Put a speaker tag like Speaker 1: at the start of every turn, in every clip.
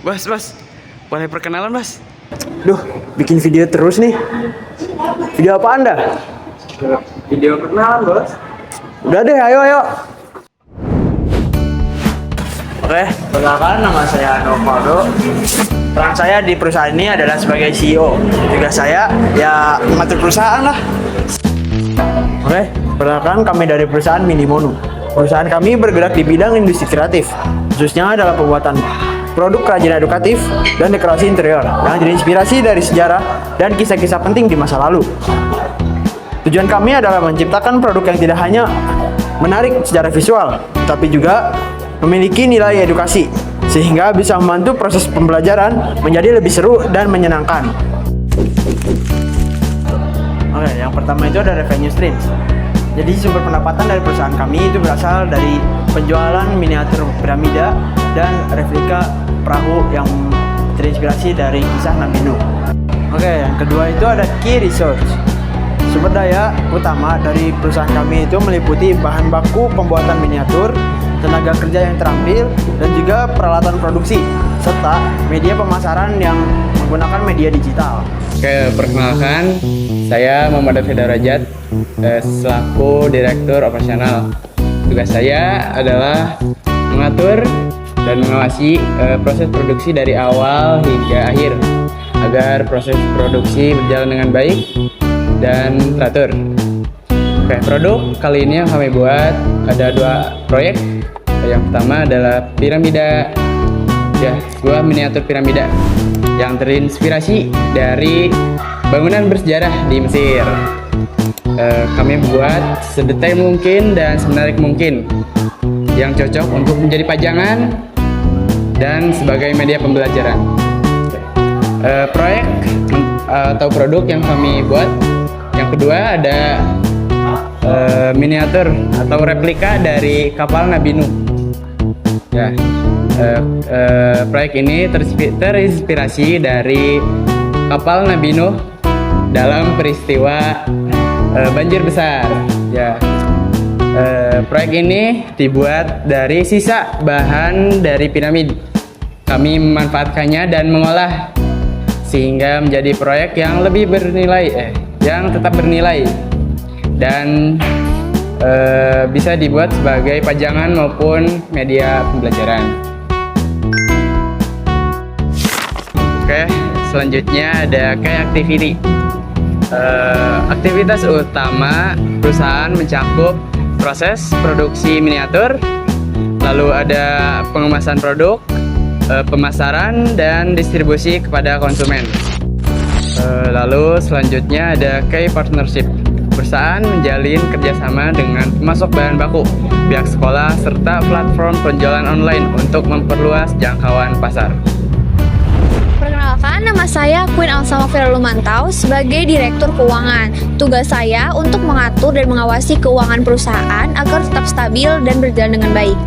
Speaker 1: Bos, boleh perkenalan, Bos?
Speaker 2: Duh, bikin video terus nih. Video apa Anda?
Speaker 1: Video perkenalan, Bos.
Speaker 2: Udah deh, ayo. Oke, perkenalkan nama saya Novaldo. Peran saya di perusahaan ini adalah sebagai CEO. Tugas saya ya mengatur perusahaan lah. Oke, perkenalkan kami dari perusahaan Minimono. Perusahaan kami bergerak di bidang industri kreatif, khususnya adalah pembuatan produk kerajinan edukatif dan dekorasi interior yang terinspirasi dari sejarah dan kisah-kisah penting di masa lalu. Tujuan kami adalah menciptakan produk yang tidak hanya menarik secara visual, tapi juga memiliki nilai edukasi, sehingga bisa membantu proses pembelajaran menjadi lebih seru dan menyenangkan. Oke, yang pertama itu ada revenue streams. Jadi sumber pendapatan dari perusahaan kami itu berasal dari penjualan miniatur piramida dan replika perahu yang terinspirasi dari kisah Nabi Nuh. Oke, yang kedua itu ada key resource. Sumber daya utama dari perusahaan kami itu meliputi bahan baku pembuatan miniatur, tenaga kerja yang terampil, dan juga peralatan produksi, serta media pemasaran yang menggunakan media digital.
Speaker 3: Oke, perkenalkan, saya Muhammad David Darajat, selaku Direktur Operasional. Tugas saya adalah mengatur dan mengawasi proses produksi dari awal hingga akhir, agar proses produksi berjalan dengan baik dan teratur. Oke, produk kali ini yang kami buat ada 2 proyek. Yang pertama adalah piramida, ya, sebuah miniatur piramida yang terinspirasi dari bangunan bersejarah di Mesir. Kami buat sedetail mungkin dan semenarik mungkin, yang cocok untuk menjadi pajangan dan sebagai media pembelajaran. Proyek atau produk yang kami buat yang kedua ada miniatur atau replika dari kapal Nabi Nuh. Ya, proyek ini terinspirasi dari kapal Nabi Nuh dalam peristiwa banjir besar. Ya, proyek ini dibuat dari sisa bahan dari piramid. Kami memanfaatkannya dan mengolah sehingga menjadi proyek yang lebih bernilai, yang tetap bernilai dan bisa dibuat sebagai pajangan maupun media pembelajaran. Oke, selanjutnya ada key activity. Aktivitas utama perusahaan mencakup proses produksi miniatur, lalu ada pengemasan produk, pemasaran dan distribusi kepada konsumen. Lalu selanjutnya ada key partnership. Perusahaan menjalin kerjasama dengan pemasok bahan baku, pihak sekolah, serta platform penjualan online untuk memperluas jangkauan pasar.
Speaker 4: Perkenalkan, nama saya Queen Alsama Firalumantau sebagai Direktur Keuangan. Tugas saya untuk mengatur dan mengawasi keuangan perusahaan agar tetap stabil dan berjalan dengan baik.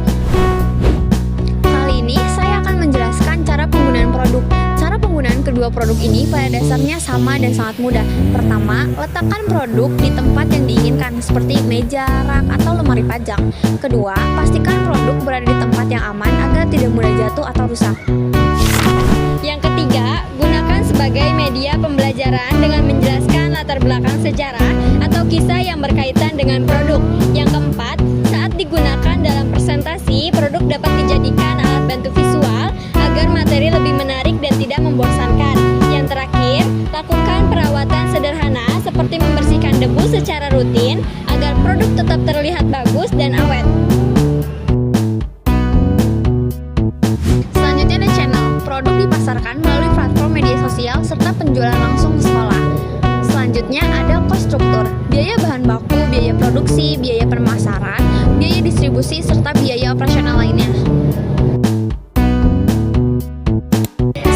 Speaker 4: Kali ini saya akan menjelaskan cara penggunaan produk. Cara penggunaan kedua produk ini pada dasarnya sama dan sangat mudah. Pertama, letakkan produk di tempat yang diinginkan seperti meja, rak, atau lemari pajak. Kedua, pastikan produk berada di tempat yang aman agar tidak mudah jatuh atau rusak. Yang ketiga, gunakan sebagai media pembelajaran dengan menjelaskan latar belakang sejarah atau kisah yang berkaitan dengan produk. Yang keempat, saat digunakan dalam presentasi, produk dapat dijadikan alat bantu visual agar materi lebih menarik dan tidak membosankan. Yang terakhir, lakukan perawatan sederhana seperti membersihkan debu secara rutin agar produk tetap terlihat bagus dan awet. Selanjutnya ada channel. Produk dipasarkan melalui platform media sosial serta penjualan langsung ke sekolah. Selanjutnya ada cost struktur, biaya bahan baku, biaya produksi, biaya pemasaran, biaya distribusi, serta biaya operasional lainnya.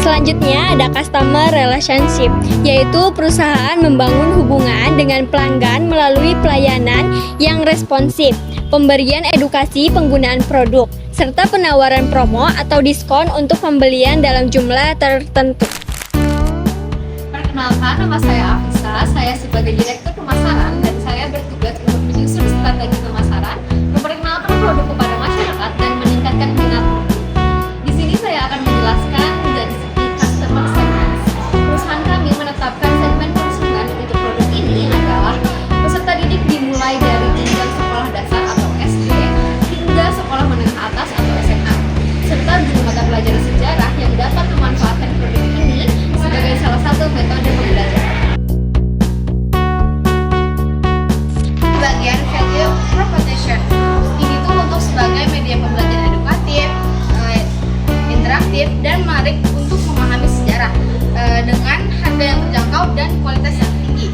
Speaker 4: Selanjutnya ada customer relationship, yaitu perusahaan membangun hubungan dengan pelanggan melalui pelayanan yang responsif, pemberian edukasi penggunaan produk, serta penawaran promo atau diskon untuk pembelian dalam jumlah tertentu.
Speaker 5: Perkenalkan, nama saya Afisa, saya sebagai Direktur Pemasaran dan saya bertugas untuk menyusun strategi pemasaran, memperkenalkan produk kepada masyarakat dan meningkatkan minat. Di sini saya akan menjelaskan metode pembelajaran. Bagian value proposition ini tuh untuk sebagai media pembelajaran edukatif, interaktif, dan menarik untuk memahami sejarah dengan harga yang terjangkau dan kualitas yang tinggi.